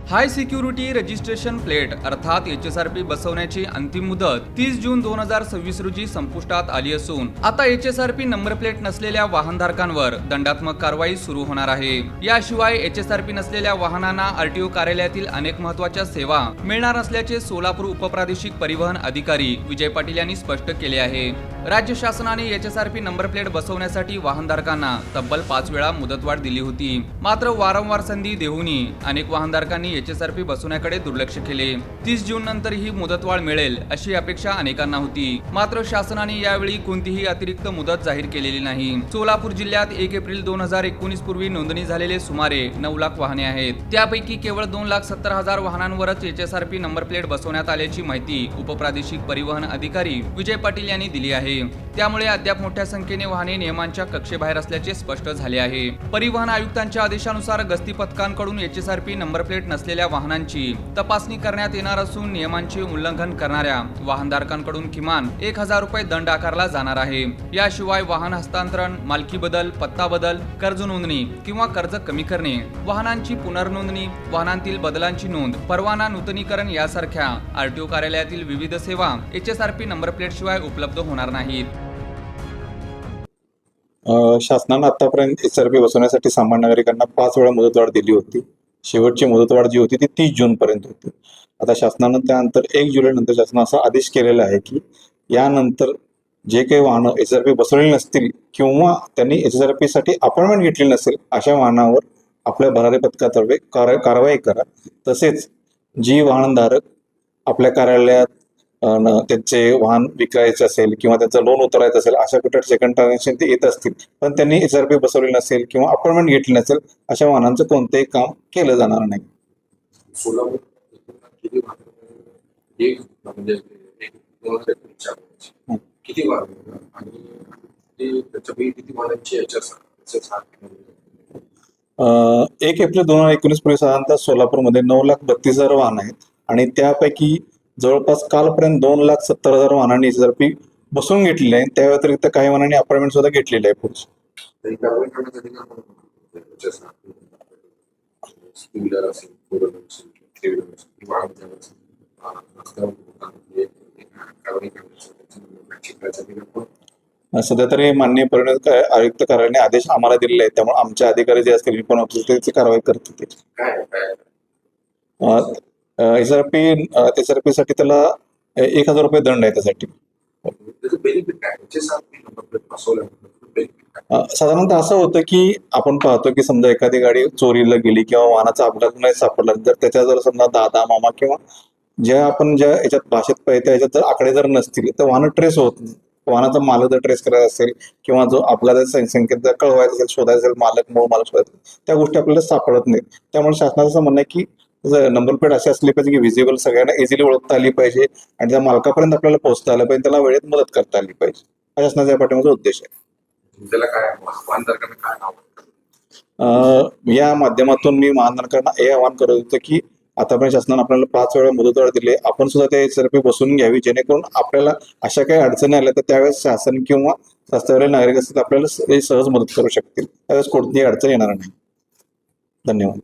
हाय security registration plate अर्थात HSRP बसवण्याची अंतिम मुदत 30 जून 2026 रोजी संपुष्टात आली असून आता HSRP नंबर प्लेट नसलेल्या वाहनधारकांवर दंडात्मक कारवाई सुरू होणार आहे। याशिवाय HSRP नसलेल्या वाहनांना RTO कार्यालयातील अनेक महत्त्वाच्या सेवा मिळणार असल्याचे सोलापूर उपप्रादेशिक परिवहन अधिकारी विजय पाटील यांनी स्पष्ट केले आहे। राज्य शासनाने HSRP नंबर प्लेट बसवण्यासाठी वाहनधारकांना तब्बल 5 वेळा मुदतवाढ दिली होती, मात्र वारंवार संधी देऊनही अनेक वाहनधारकांनी HSRP बसवण्याकडे दुर्लक्ष केले। 30 जून नंतर ही मुदतवाढ मिळेल अशी अपेक्षा अनेकांना होती, मात्र शासनाने यावेळी कोणतीही अतिरिक्त मुदत जाहीर केलेली नाही। सोलापूर जिल्ह्यात 1 एप्रिल 2019 पूर्वी नोंदणी झालेले सुमारे 9 लाख वाहने आहेत, त्यापैकी केवळ 2,70,000 वाहनांवरच HSRP नंबर प्लेट बसवण्यात आल्याची माहिती उपप्रादेशिक परिवहन अधिकारी विजय पाटील यांनी दिली आहे। त्यामुळे अद्याप मोठ्या संख्येने वाहने नियमांच्या कक्षेबाहेर असल्याचे स्पष्ट झाले आहे। परिवहन आयुक्तांच्या आदेशानुसार गस्ती पथकांकडून HSRP नंबर प्लेट नसलेल्या वाहनांची तपासणी करण्यात येणार असून नियमांचे उल्लंघन करणाऱ्या वाहनधारकांकडून किमान 1,000 रुपये दंड आकारला जाणार आहे। याशिवाय वाहन हस्तांतरण, मालकी बदल, पत्ता बदल, कर्ज नोंदणी किंवा कर्ज कमी करणे, वाहनांची पुनर्नोंदणी, वाहनांतील बदलांची नोंद, परवाना नूतनीकरण यासारख्या RTO कार्यालयातील विविध सेवा HSRP नंबर प्लेट शिवाय उपलब्ध होणार नाहीत। शासनाने आतापर्यंत HSRP बसवण्यासाठी सामान्य नागरिकांना 5 वेळा मुदतवाढ दिली होती। शेवटची मुदतवाढ जी होती ती 30 जून पर्यंत होती। आता शासनाने त्यानंतर 1 जुलै नंतर शासनाने असा आदेश केलेला आहे की यानंतर जे काही वाहनं HSRP बसवलेली नसतील किंवा त्यांनी HSRP साठी अपॉइंटमेंट घेतलेली नसेल अशा वाहनावर आपल्या भरारी पथकातर्फे कारवाई करा। तसेच जी वाहनधारक आपल्या कार्यालयात त्यांचे वाहन विकायचे असेल किंवा त्यांचं लोन उतरायचं असेल अशा कुठे सेकंड ट्रान्झॅक्शन ते येत असतील पण त्यांनी HSRP बसवलेली नसेल किंवा अपॉइंटमेंट घेतली नसेल अशा वाहनांचं कोणतेही काम केलं जाणार नाही। किती वाहन आणि त्याच्यापैकी किती वाहनांची 1 एप्रिल 2019 पूर्वी साधारणतः सोलापूरमध्ये 9,32,000 वाहन आहेत आणि त्यापैकी जवळपास कालपर्यंत 2,70,000 वाहनांनी HSRP बसवून घेतलेले आहे। त्या व्यतिरिक्त काही वाहनांनी अपॉइंटमेंट सुद्धा घेतलेली आहे पुढची। सध्या तरी माननीय परिवहन आयुक्त कार्यालयाने आदेश आम्हाला दिलेले आहेत, त्यामुळे आमचे अधिकारी जे असतील पण त्याची कारवाई करतील। HSRP साठी त्याला 1,000 रुपये दंड आहे त्यासाठी। साधारणतः असं होतं की आपण पाहतो की समजा एखादी गाडी चोरीला गेली किंवा वाहनाचा अपघात नाही सापडला तर त्याच्या जर समजा दादा मामा किंवा ज्या याच्यात भाषेत पाहिजे याच्यात जर आकडे जर नसतील तर वाहन ट्रेस होत नाही। वाहनाचा मालक जर ट्रेस करायचा असेल किंवा जो आपला जर संकेत जर कळवायचा असेल, शोधायचा असेल, मूळ मालक शोधायचा, त्या गोष्टी आपल्याला सापडत नाहीत। त्यामुळे शासनाचं असं म्हणणं आहे की नंबर प्लेट अशी असली पाहिजे की व्हिजिबल सगळ्यांना इझिली ओळखता आली पाहिजे आणि त्या मालकापर्यंत आपल्याला पोहोचता आलं पाहिजे, त्याला वेळेत मदत करता आली पाहिजे, हा शासनाचा या पाठीमागचा उद्देश आहे। या माध्यमातून मी वाहनधारकांना हे आवाहन करत होतो की आतापर्यंत शासनाने आपल्याला 5 वेळा मुदतवाढ दिली, आपण सुद्धा त्या HSRP बसवून घ्यावी जेणेकरून आपल्याला अशा काही अडचणी आल्या तर त्यावेळेस शासन किंवा रस्त्यावरील नागरिक असतील आपल्याला सहज मदत करू शकतील, त्यावेळेस कोणतीही अडचण येणार नाही। धन्यवाद।